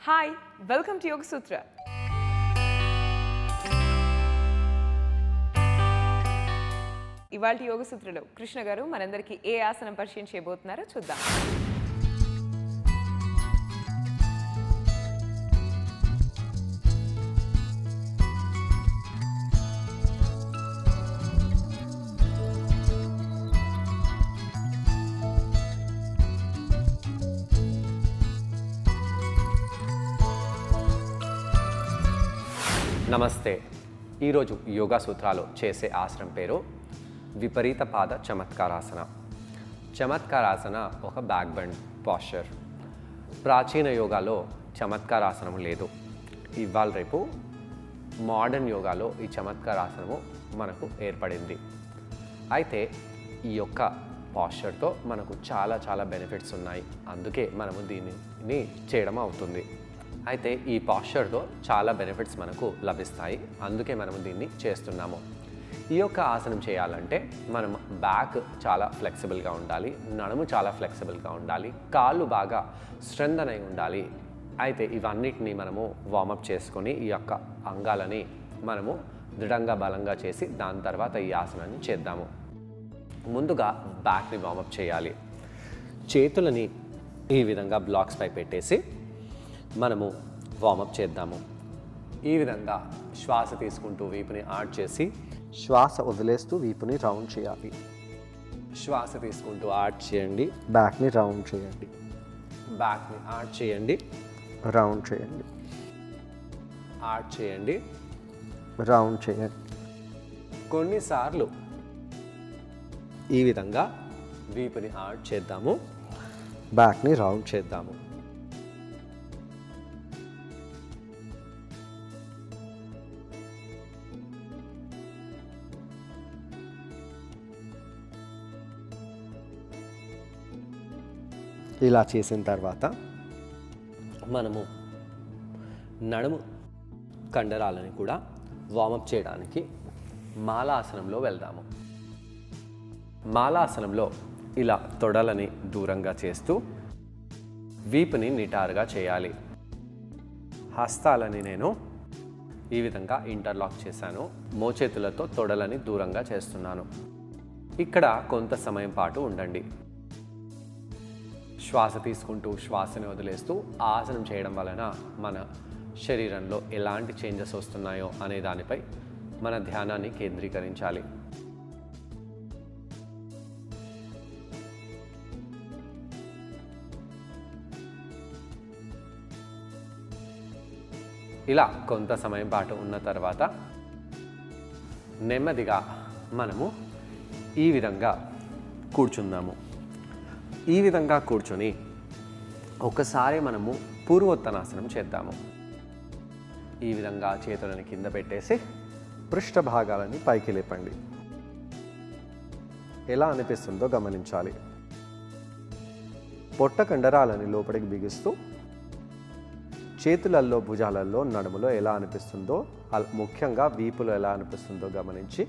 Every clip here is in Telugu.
Hi, welcome to Yoga Sutra. ఇవాల్టి యోగ సూత్రలో కృష్ణ గారు మనందరికీ ఏ ఆసనం పరిచయం చేయబోతున్నారో చూద్దాం. నమస్తే. ఈరోజు యోగా సూత్రాలు చేసే ఆసనం పేరు విపరీత పాద చమత్కారాసన. చమత్కారాసన ఒక బ్యాక్ బెండ్ పాస్చర్. ప్రాచీన యోగాలో చమత్కారాసనం లేదు. ఇవాళ రేపు మోడర్న్ యోగాలో ఈ చమత్కారాసనము మనకు ఏర్పడింది. అయితే ఈ యొక్క పాస్చర్తో మనకు చాలా బెనిఫిట్స్ ఉన్నాయి. అందుకే మనము దీనిని చేయడం అవుతుంది. అయితే ఈ పాస్చర్తో చాలా బెనిఫిట్స్ మనకు లభిస్తాయి. అందుకే మనము దీన్ని చేస్తున్నాము. ఈ యొక్క ఆసనం చేయాలంటే మనం బ్యాక్ చాలా ఫ్లెక్సిబుల్గా ఉండాలి, నడుము చాలా ఫ్లెక్సిబుల్గా ఉండాలి, కాళ్ళు బాగా స్ట్రెంథన్ అయి ఉండాలి. అయితే ఇవన్నిటిని మనము వార్మప్ చేసుకొని ఈ యొక్క అంగాలని మనము దృఢంగా బలంగా చేసి దాని తర్వాత ఈ ఆసనాన్ని చేద్దాము. ముందుగా బ్యాక్ని వార్మప్ చేయాలి. చేతులని ఈ విధంగా బ్లాక్స్ పై పెట్టేసి మనము వార్మప్ చేద్దాము. ఈ విధంగా శ్వాస తీసుకుంటూ వీపుని ఆడ్ చేసి శ్వాస వదిలేస్తూ వీపుని రౌండ్ చేయాలి. శ్వాస తీసుకుంటూ ఆడ్ చేయండి, బ్యాక్ని రౌండ్ చేయండి, బ్యాక్ని ఆడ్ చేయండి, రౌండ్ చేయండి, ఆడ్ చేయండి, రౌండ్ చేయండి. కొన్నిసార్లు ఈ విధంగా వీపుని ఆడ్ చేద్దాము, బ్యాక్ని రౌండ్ చేద్దాము. ఇలా చేసిన తర్వాత మనము నడుము కండరాలని కూడా వార్మప్ చేయడానికి మాలాసనంలో వెళ్దాము. మాలాసనంలో ఇలా తొడలని దూరంగా చేస్తూ వీపుని నిటారుగా చేయాలి. హస్తాలని నేను ఈ విధంగా ఇంటర్లాక్ చేశాను. మోచేతులతో తొడలని దూరంగా చేస్తున్నాను. ఇక్కడ కొంత సమయం పాటు ఉండండి. శ్వాస తీసుకుంటూ శ్వాసని వదిలేస్తూ ఆసనం చేయడం వలన మన శరీరంలో ఎలాంటి చేంజెస్ వస్తున్నాయో అనే దానిపై మన ధ్యానాన్ని కేంద్రీకరించాలి. ఇలా కొంత సమయం పాటు ఉన్న తర్వాత నెమ్మదిగా మనము ఈ విధంగా కూర్చుందాము. ఈ విధంగా కూర్చొని ఒకసారి మనము పూర్వోత్తనాసనం చేద్దాము. ఈ విధంగా చేతులను కింద పెట్టేసి పృష్ఠ భాగాలని పైకి లేపండి. ఎలా అనిపిస్తుందో గమనించాలి. పొట్ట కండరాలని లోపలికి బిగిస్తూ చేతులలో, భుజాలలో, నడుములో ఎలా అనిపిస్తుందో, ముఖ్యంగా వీపులో ఎలా అనిపిస్తుందో గమనించి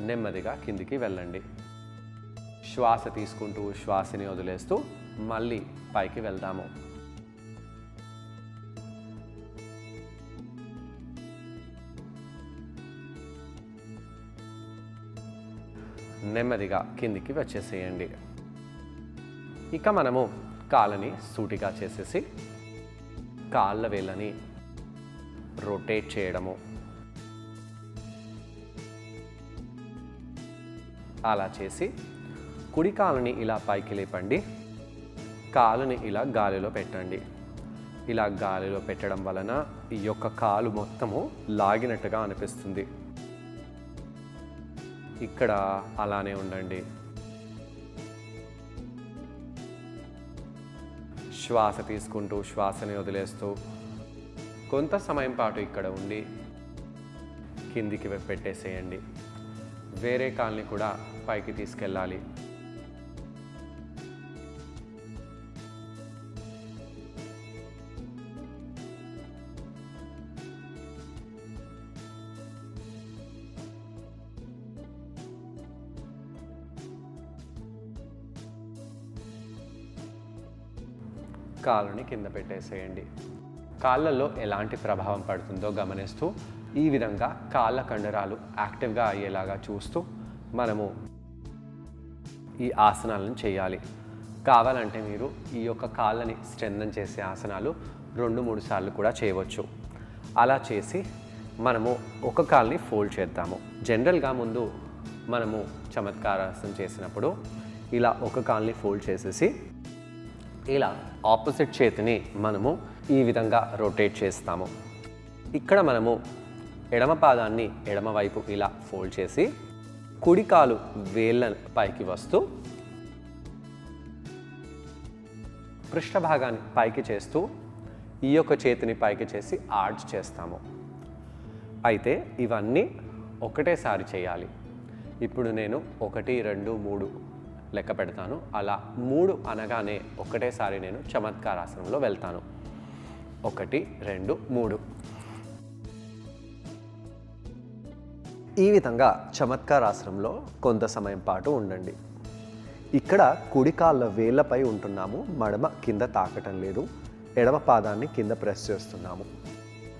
నెమ్మదిగా కిందికి వెళ్ళండి. శ్వాస తీసుకుంటూ శ్వాసని వదిలేస్తూ మళ్ళీ పైకి వెళ్దాము. నెమ్మదిగా కిందికి వచ్చేసేయండి. ఇక మనము కాళ్ళని సూటిగా చేసేసి కాళ్ళ వేళ్ళని రొటేట్ చేయడము, అలా చేసి కుడి కాలుని ఇలా పైకి లేపండి, కాలుని ఇలా గాలిలో పెట్టండి. ఇలా గాలిలో పెట్టడం వలన ఈ యొక్క కాలు మొత్తము లాగినట్టుగా అనిపిస్తుంది. ఇక్కడ అలానే ఉండండి. శ్వాస తీసుకుంటూ శ్వాసని వదిలేస్తూ కొంత సమయం పాటు ఇక్కడ ఉండి కిందికి పెట్టేసేయండి. వేరే కాల్ని కూడా పైకి తీసుకెళ్ళాలి. కాలుని కింద పెట్టేసేయండి. కాళ్ళల్లో ఎలాంటి ప్రభావం పడుతుందో గమనిస్తూ ఈ విధంగా కాళ్ళ కండరాలు యాక్టివ్గా అయ్యేలాగా చూస్తూ మనము ఈ ఆసనాలను చేయాలి. కావాలంటే మీరు ఈ యొక్క కాళ్ళని స్ట్రెంథన్ చేసే ఆసనాలు 2-3 సార్లు కూడా చేయవచ్చు. అలా చేసి మనము ఒక కాల్ని ఫోల్డ్ చేద్దాము. జనరల్గా ముందు మనము చమత్కారాసనం చేసినప్పుడు ఇలా ఒక కాల్ని ఫోల్డ్ చేసేసి ఇలా ఆపోజిట్ చేతిని మనము ఈ విధంగా రొటేట్ చేస్తాము. ఇక్కడ మనము ఎడమ పాదాన్ని ఎడమ వైపు ఇలా ఫోల్డ్ చేసి కుడి కాలు వేళ్ళ పైకి వస్తూ పృష్ఠభాగాన్ని పైకి చేస్తూ ఈ యొక్క చేతిని పైకి చేసి ఆర్చ్ చేస్తాము. అయితే ఇవన్నీ ఒకటేసారి చేయాలి. ఇప్పుడు నేను 1, 2, 3 లెక్క పెడతాను. అలా 3 అనగానే ఒకటేసారి నేను చమత్కారాసనంలో వెళ్తాను. 1, 2, 3. ఈ విధంగా చమత్కారాసనంలో కొంత సమయం పాటు ఉండండి. ఇక్కడ కుడి కాళ్ళ వేళ్ళపై ఉంటున్నాము, మడమ కింద తాకటం లేదు. ఎడమ పాదాన్ని కింద ప్రెస్ చేస్తున్నాము.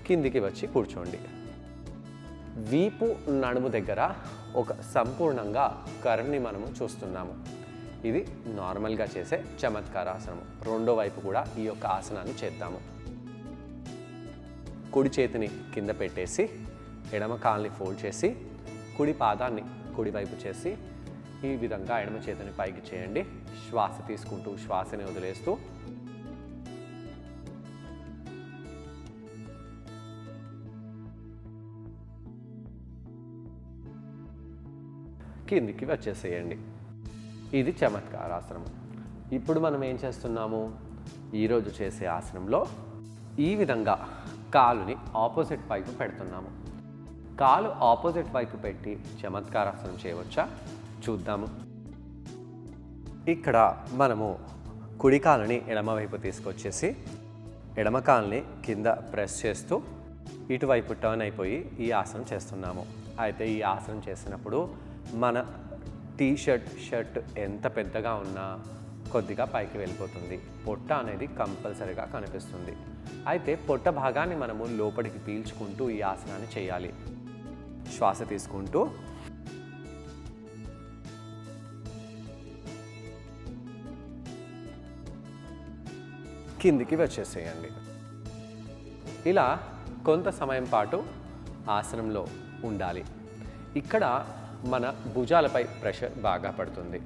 కిందికి వచ్చి కూర్చోండి. వీపు నడుము దగ్గర ఒక సంపూర్ణంగా కర్వ్ని మనము చూస్తున్నాము. ఇది నార్మల్గా చేసే చమత్కారాసనము. రెండో వైపు కూడా ఈ యొక్క ఆసనాన్ని చేద్దాము. కుడి చేతిని కింద పెట్టేసి ఎడమ కాల్ని ఫోల్డ్ చేసి కుడి పాదాన్ని కుడివైపు చేసి ఈ విధంగా ఎడమ చేతిని పైకి చేయండి. శ్వాస తీసుకుంటూ శ్వాసని వదిలేస్తూ కిందికి వచ్చేసేయండి. ఇది చమత్కారాసనం. ఇప్పుడు మనం ఏం చేస్తున్నాము? ఈరోజు చేసే ఆసనంలో ఈ విధంగా కాలుని ఆపోజిట్ వైపు పెడుతున్నాము. కాలు ఆపోజిట్ వైపు పెట్టి చమత్కారాసనం చేయవచ్చా చూద్దాము. ఇక్కడ మనము కుడి కాలుని ఎడమ వైపు తీసుకొచ్చేసి ఎడమ కాలుని కింద ప్రెస్ చేస్తూ ఇటువైపు టర్న్ అయిపోయి ఈ ఆసనం చేస్తున్నాము. అయితే ఈ ఆసనం చేసినప్పుడు మన షర్ట్ ఎంత పెద్దగా ఉన్నా కొద్దిగా పైకి వెళ్ళిపోతుంది. పొట్ట అనేది కంపల్సరీగా కనిపిస్తుంది. అయితే పొట్ట భాగాన్ని మనము లోపలికి పీల్చుకుంటూ ఈ ఆసనాన్ని చేయాలి. శ్వాస తీసుకుంటూ కిందికి వచ్చేసేయండి. ఇలా కొంత సమయం పాటు ఆసనంలో ఉండాలి. ఇక్కడ మన భుజాలపై ప్రెషర్ బాగా పడుతుంది.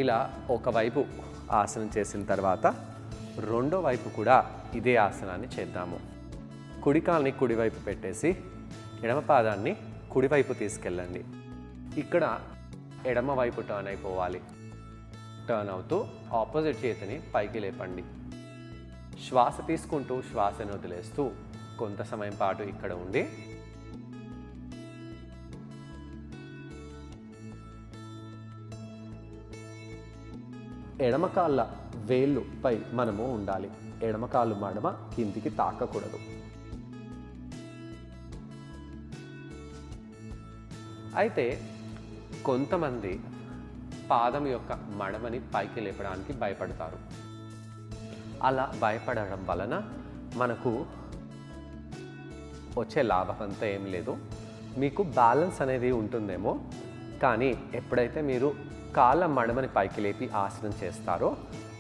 ఇలా ఒకవైపు ఆసనం చేసిన తర్వాత రెండో వైపు కూడా ఇదే ఆసనాన్ని చేద్దాము. కుడి కాల్ని కుడివైపు పెట్టేసి ఎడమ పాదాన్ని కుడివైపు తీసుకెళ్ళండి. ఇక్కడ ఎడమ వైపు టర్న్ అయిపోవాలి. టర్న్ అవుతూ ఆపోజిట్ చేతిని పైకి లేపండి. శ్వాస తీసుకుంటూ శ్వాసను వదిలేస్తూ కొంత సమయం పాటు ఇక్కడ ఉండి ఎడమ కాళ్ళ వేళ్ళు పై మనము ఉండాలి. ఎడమ కాళ్ళు మడమ కిందికి తాకకూడదు. అయితే కొంతమంది పాదం యొక్క మడమని పైకి లేపడానికి భయపడతారు. అలా భయపడడం వలన మనకు వచ్చే లాభం అంతా ఏం లేదు. మీకు బ్యాలెన్స్ అనేది ఉంటుందేమో, కానీ ఎప్పుడైతే మీరు కాళ్ళ మడమని పైకి లేపి ఆసనం చేస్తారో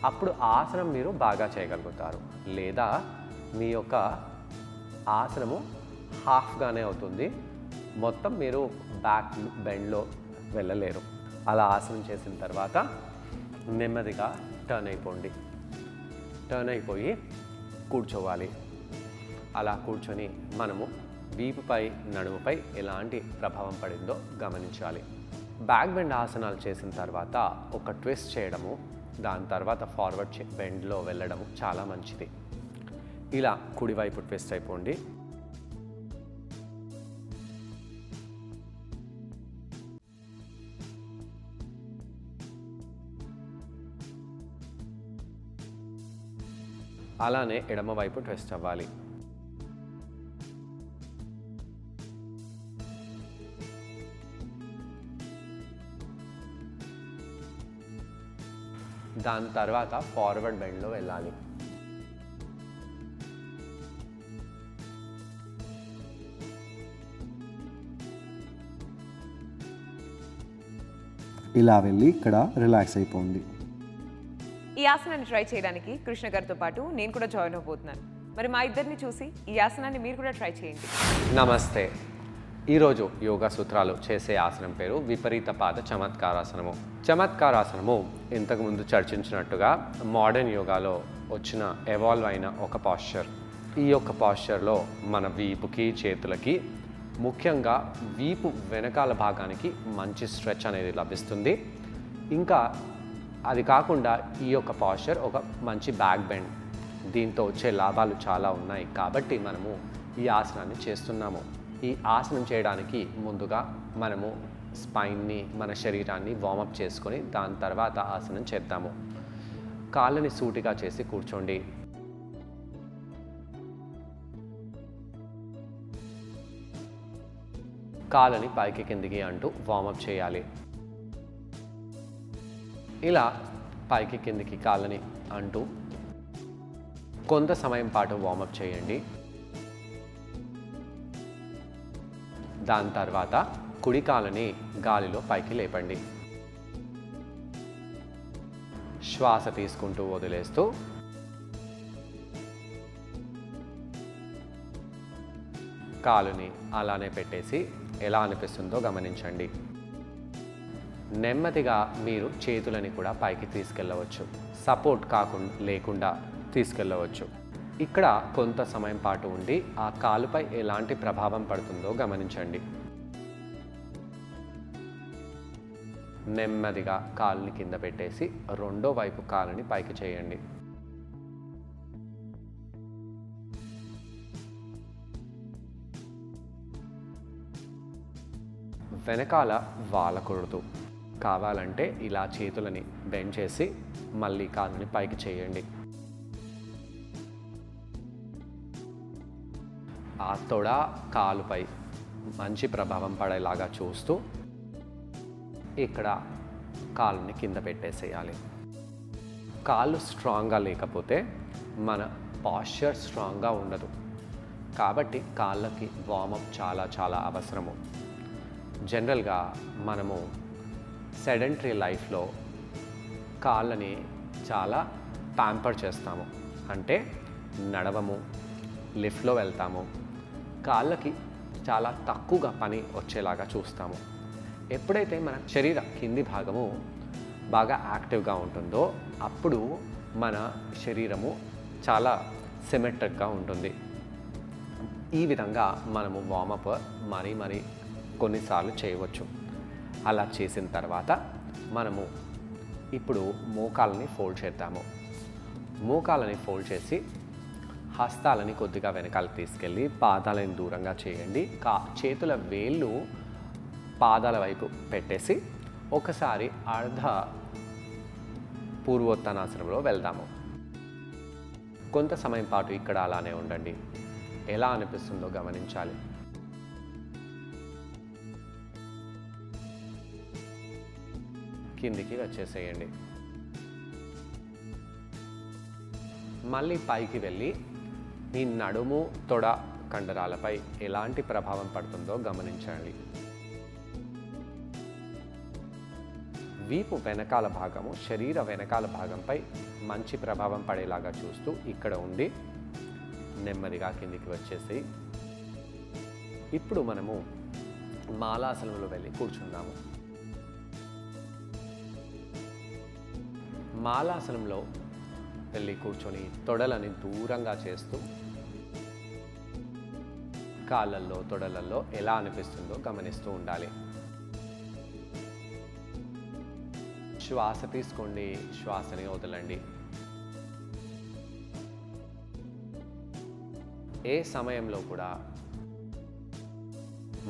అప్పుడు ఆసనం మీరు బాగా చేయగలుగుతారు. లేదా మీ యొక్క ఆసనము హాఫ్గానే అవుతుంది, మొత్తం మీరు బ్యాక్ బెండ్లో వెళ్ళలేరు. అలా ఆసనం చేసిన తర్వాత నెమ్మదిగా టర్న్ అయిపోండి. టర్న్ అయిపోయి కూర్చోవాలి. అలా కూర్చొని మనము వీపుపై నడుముపై ఎలాంటి ప్రభావం పడిందో గమనించాలి. బ్యాక్ బెండ్ ఆసనాలు చేసిన తర్వాత ఒక ట్విస్ట్ చేయడము, దాని తర్వాత ఫార్వర్డ్ బెండ్లో వెళ్ళడము చాలా మంచిది. ఇలా కుడివైపు ట్విస్ట్ అయిపోండి. అలానే ఎడమ వైపు ట్విస్ట్ అవ్వాలి. దాని తర్వాత ఫార్వర్డ్ బెండ్లో వెళ్ళాలి. ఇలా వెళ్ళి ఇక్కడ రిలాక్స్ అయిపోండి. ఈ ఆసనాన్ని ట్రై చేయడానికి కృష్ణ గారితో పాటు నేను కూడా జాయిన్ అవబోతున్నాను. మరి మా ఇద్దరిని చూసి ఈ ఆసనాన్ని మీరు కూడా ట్రై చేయండి. నమస్తే. ఈరోజు యోగా సూత్రాలు చేసే ఆసనం పేరు విపరీత పాద చమత్కారాసనము. చమత్కారాసనము ఇంతకుముందు చర్చించినట్టుగా మోడర్న్ యోగాలో వచ్చిన ఎవాల్వ్ అయిన ఒక పాస్చర్. ఈ యొక్క పాస్చర్లో మన వీపుకి చేతులకి ముఖ్యంగా వీపు వెనకాల భాగానికి మంచి స్ట్రెచ్ అనేది లభిస్తుంది. ఇంకా అది కాకుండా ఈ యొక్క పాస్చర్ ఒక మంచి బ్యాక్ బెండ్, దీంతో వచ్చే లాభాలు చాలా ఉన్నాయి. కాబట్టి మనము ఈ ఆసనాన్ని చేస్తున్నాము. ఈ ఆసనం చేయడానికి ముందుగా మనము స్పైన్ని, మన శరీరాన్ని వార్మప్ చేసుకొని దాని తర్వాత ఆసనం చేద్దాము. కాళ్ళని సూటిగా చేసి కూర్చోండి. కాళ్ళని పైకి కిందికి అంటూ వార్మప్ చేయాలి. ఇలా పైకి కిందికి కాళ్ళని అంటూ కొంత సమయం పాటు వార్మప్ చేయండి. దాని తర్వాత కుడి కాళ్ళని గాలిలో పైకి లేపండి. శ్వాస తీసుకుంటూ వదిలేస్తూ కాలుని అలానే పెట్టేసి ఎలా అనిపిస్తుందో గమనించండి. నెమ్మదిగా మీరు చేతులని కూడా పైకి తీసుకెళ్ళవచ్చు, సపోర్ట్ లేకుండా తీసుకెళ్ళవచ్చు. ఇక్కడ కొంత సమయం పాటు ఉండి ఆ కాలుపై ఎలాంటి ప్రభావం పడుతుందో గమనించండి. నెమ్మదిగా కాలుని కింద పెట్టేసి రెండో వైపు కాలుని పైకి చేయండి. వెనకాల వాలకూడదు. కావాలంటే ఇలా చేతులని బెండ్ చేసి మళ్ళీ కాలుని పైకి చేయండి. ఆ తొడ కాలుపై మంచి ప్రభావం పడేలాగా చూస్తూ ఇక్కడ కాలుని కింద పెట్టేసేయాలి. కాళ్ళు స్ట్రాంగ్గా లేకపోతే మన పాస్చర్ స్ట్రాంగ్గా ఉండదు. కాబట్టి కాళ్ళకి వార్మప్ చాలా చాలా అవసరము. జనరల్గా మనము సెడెంటరీ లైఫ్లో కాళ్ళని చాలా ప్యాంపర్ చేస్తాము. అంటే నడవము, లిఫ్ట్లో వెళ్తాము, కాళ్ళకి చాలా తక్కువగా పని వచ్చేలాగా చూస్తాము. ఎప్పుడైతే మన శరీర కింది భాగము బాగా యాక్టివ్గా ఉంటుందో అప్పుడు మన శరీరము చాలా సిమెట్రిక్గా ఉంటుంది. ఈ విధంగా మనము వార్మప్ మరీ కొన్నిసార్లు చేయవచ్చు. అలా చేసిన తర్వాత మనము ఇప్పుడు మోకాలని ఫోల్డ్ చేద్దాము. మోకాలని ఫోల్డ్ చేసి హస్తాలని కొద్దిగా వెనకాల తీసుకెళ్ళి పాదాలను దూరంగా చేయండి. చేతుల వేళ్ళు పాదాల వైపు పెట్టేసి ఒకసారి అర్ధ పూర్వోత్తానాసనంలో వెళ్దాము. కొంత సమయం పాటు ఇక్కడ అలానే ఉండండి. ఎలా అనిపిస్తుందో గమనించాలి. కిందికి వచ్చేసేయండి. మళ్ళీ పైకి వెళ్ళి మీ నడుము, తొడ కండరాలపై ఎలాంటి ప్రభావం పడుతుందో గమనించండి. వీపు వెనకాల భాగము, శరీర వెనకాల భాగంపై మంచి ప్రభావం పడేలాగా చూస్తూ ఇక్కడ ఉండి నెమ్మదిగా కిందికి వచ్చేసి ఇప్పుడు మనము మాలాసనంలో వెళ్ళి కూర్చుందాము. మాలాసనంలో వెళ్ళి కూర్చొని తొడలని దూరంగా చేస్తూ కాళ్ళల్లో, తొడలల్లో ఎలా అనిపిస్తుందో గమనిస్తూ ఉండాలి. శ్వాస తీసుకోండి, శ్వాసని వదలండి. ఏ సమయంలో కూడా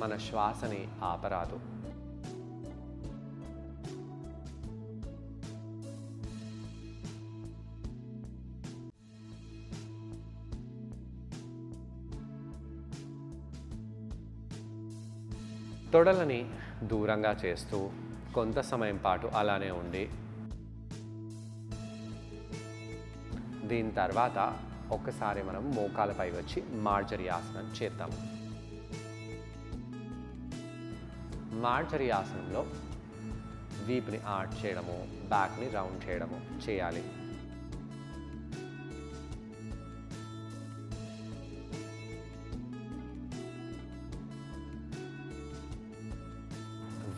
మన శ్వాసని ఆపరాదు. తొడలని దూరంగా చేస్తూ కొంత సమయం పాటు అలానే ఉండి దీని తర్వాత ఒక్కసారి మనం మోకాలపై వచ్చి మార్జరీ ఆసనం చేద్దాము. మార్జరీ ఆసనంలో వీపుని ఆర్చ్ చేయడము, బ్యాక్ని రౌండ్ చేయడము చేయాలి.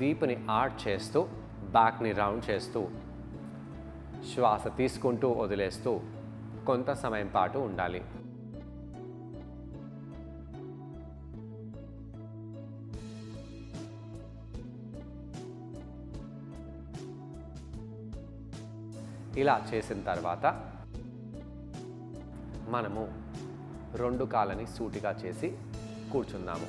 వీపుని ఆర్చ్ చేస్తూ బ్యాక్ని రౌండ్ చేస్తూ శ్వాస తీసుకుంటూ వదిలేస్తూ కొంత సమయం పాటు ఉండాలి. ఇలా చేసిన తర్వాత మనము 2 కాళ్ళని సూటిగా చేసి కూర్చుందాము.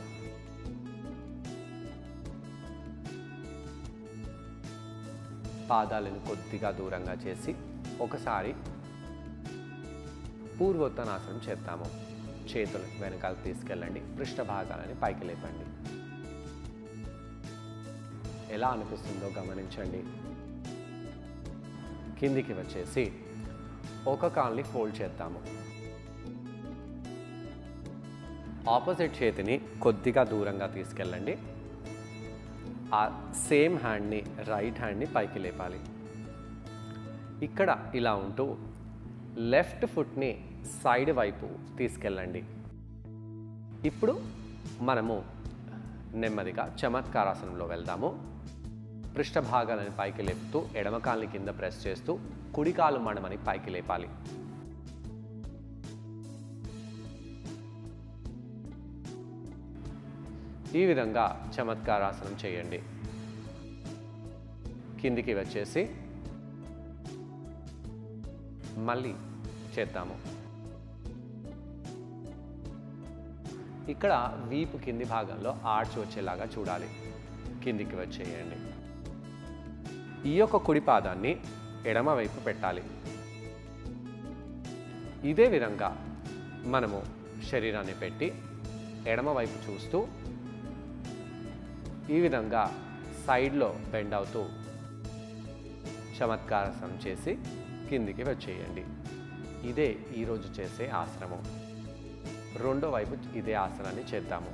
పాదాలను కొద్దిగా దూరంగా చేసి ఒకసారి పూర్వోత్తనాసనం చేద్దాము. చేతులు వెనకాల తీసుకెళ్ళండి, పృష్ఠ భాగాలని పైకి లేపండి. ఎలా అనిపిస్తుందో గమనించండి. కిందికి వచ్చేసి ఒక కాల్ని ఫోల్డ్ చేద్దాము. ఆపోజిట్ చేతిని కొద్దిగా దూరంగా తీసుకెళ్ళండి. ఆ సేమ్ హ్యాండ్ని, రైట్ హ్యాండ్ని పైకి లేపాలి. ఇక్కడ ఇలా ఉంటూ లెఫ్ట్ ఫుట్ని సైడ్ వైపు తీసుకెళ్ళండి. ఇప్పుడు మనము నెమ్మదిగా చమత్కారాసనంలో వెళ్దాము. పృష్ఠ భాగాలను పైకి లేపుతూ ఎడమ కాల్ని కింద ప్రెస్ చేస్తూ కుడి కాలు మడమని పైకి లేపాలి. ఈ విధంగా చమత్కారాసనం చేయండి. కిందికి వచ్చేసి మళ్ళీ చేద్దాము. ఇక్కడ వీపు కింది భాగంలో ఆర్చ్ వచ్చేలాగా చూడాలి. కిందికి వచ్చేయండి. ఈ యొక్క కుడి పాదాన్ని ఎడమ వైపు పెట్టాలి. ఇదే విధంగా మనము శరీరాన్ని పెట్టి ఎడమ వైపు చూస్తూ ఈ విధంగా సైడ్లో బెండ్ అవుతూ చమత్కారాసనం చేసి కిందికి వచ్చేయండి. ఇదే ఈరోజు చేసే ఆసనము. రెండో వైపు ఇదే ఆసనాన్ని చేద్దాము.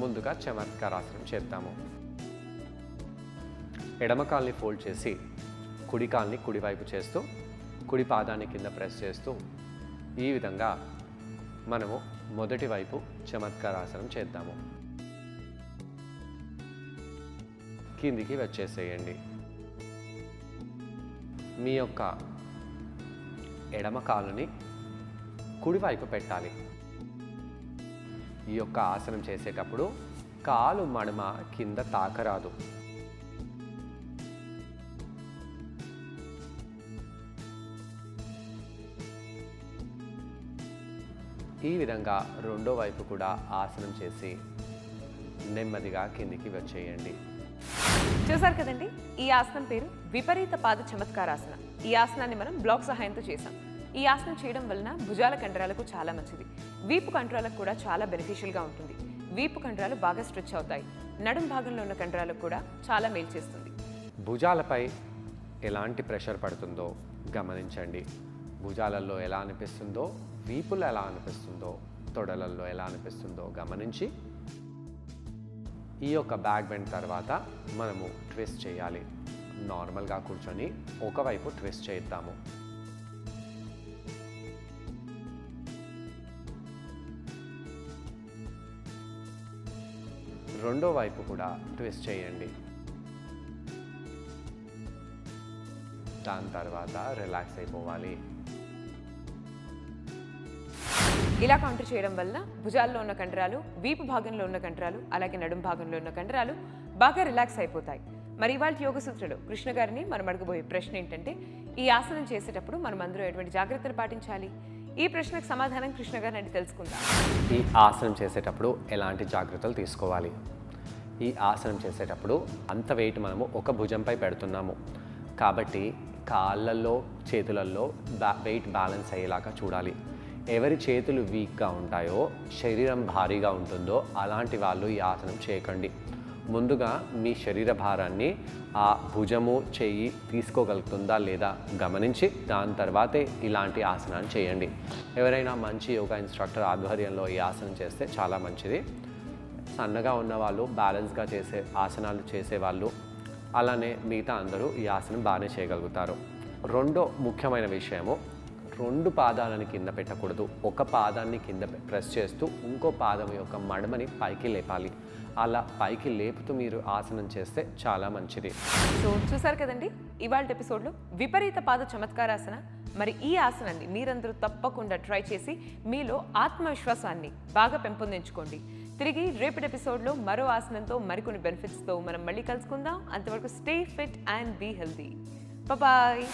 ముందుగా చమత్కారాసనం చేద్దాము. ఎడమ కాల్ని ఫోల్డ్ చేసి కుడి కాల్ని కుడివైపు చేస్తూ కుడి పాదాన్ని కింద ప్రెస్ చేస్తూ ఈ విధంగా మనము మొదటి వైపు చమత్కారాసనం చేద్దాము. కిందికి వచ్చేసేయండి. మీ యొక్క ఎడమ కాలుని కుడివైపు పెట్టాలి. ఈ యొక్క ఆసనం చేసేటప్పుడు కాలు మడమ కింద తాకరాదు. ఈ విధంగా రెండో వైపు కూడా ఆసనం చేసి నెమ్మదిగా కిందికి వచ్చేయండి. చూసారు కదండి, ఈ ఆసనం పేరు విపరీత పాద చమత్కారాసన. ఈ ఆసనాన్ని మనం బ్లాక్ సహాయంతో చేసాం. ఈ ఆసనం చేయడం వలన భుజాల కండరాలకు చాలా మంచిది. వీపు కండరాలకు కూడా చాలా బెనిఫిషియల్గా ఉంటుంది. వీపు కండరాలు బాగా స్ట్రెచ్ అవుతాయి. నడుం భాగంలో ఉన్న కండరాలకు కూడా చాలా మేలు చేస్తుంది. భుజాలపై ఎలాంటి ప్రెషర్ పడుతుందో గమనించండి. భుజాలలో ఎలా అనిపిస్తుందో, వీపులో ఎలా అనిపిస్తుందో, తొడలలో ఎలా అనిపిస్తుందో గమనించి ఈ యొక్క బ్యాక్ బెండ్ తర్వాత మనము ట్విస్ట్ చేయాలి. నార్మల్గా కూర్చొని ఒకవైపు ట్విస్ట్ చేద్దాము. రెండో వైపు కూడా ట్విస్ట్ చేయండి. దాని తర్వాత రిలాక్స్ అయిపోవాలి. ఇలా కౌంటర్ చేయడం వల్ల భుజాల్లో ఉన్న కండరాలు, వీపు భాగంలో ఉన్న కండరాలు, అలాగే నడుం భాగంలో ఉన్న కండరాలు బాగా రిలాక్స్ అయిపోతాయి. మరి ఇవాళ యోగ సూత్రుడు కృష్ణ గారిని మనం అడగబోయే ప్రశ్న ఏంటంటే, ఈ ఆసనం చేసేటప్పుడు మనం అందరూ ఎటువంటి జాగ్రత్తలు పాటించాలి? ఈ ప్రశ్నకు సమాధానం కృష్ణ గారిని అంటే తెలుసుకుందాం. ఈ ఆసనం చేసేటప్పుడు ఎలాంటి జాగ్రత్తలు తీసుకోవాలి? ఈ ఆసనం చేసేటప్పుడు అంత వెయిట్ మనము ఒక భుజంపై పెడుతున్నాము కాబట్టి కాళ్ళల్లో, చేతులలో వెయిట్ బ్యాలెన్స్ అయ్యేలాగా చూడాలి. ఎవరి చేతులు వీక్గా ఉంటాయో, శరీరం భారీగా ఉంటుందో అలాంటి వాళ్ళు ఈ ఆసనం చేయకండి. ముందుగా మీ శరీర భారాన్ని ఆ భుజము, చెయ్యి తీసుకోగలుగుతుందా లేదా గమనించి దాని తర్వాతే ఇలాంటి ఆసనాన్ని చేయండి. ఎవరైనా మంచి యోగా ఇన్స్ట్రక్టర్ ఆధ్వర్యంలో ఈ ఆసనం చేస్తే చాలా మంచిది. సన్నగా ఉన్నవాళ్ళు బ్యాలెన్స్గా చేసే ఆసనాలు చేసేవాళ్ళు అలానే మిగతా అందరూ ఈ ఆసనం బాగానే చేయగలుగుతారు. రెండో ముఖ్యమైన విషయము, 2 పాదాలని కింద పెట్టకూడదు. ఒక పాదాన్ని కింద ప్రెస్ చేస్తూ ఇంకో పాదం యొక్క మడమని పైకి లేపాలి. అలా పైకి లేపుతూ మీరు ఆసనం చేస్తే చాలా మంచిది. సో చూసారు కదండి ఇవాళ ఎపిసోడ్లో విపరీత పాద చమత్కారాసన. మరి ఈ ఆసనాన్ని మీరందరూ తప్పకుండా ట్రై చేసి మీలో ఆత్మవిశ్వాసాన్ని బాగా పెంపొందించుకోండి. తిరిగి రేపటి ఎపిసోడ్లో మరో ఆసనంతో మరికొన్ని బెనిఫిట్స్తో మనం మళ్ళీ కలుసుకుందాం. అంతవరకు stay fit and be healthy. Bye.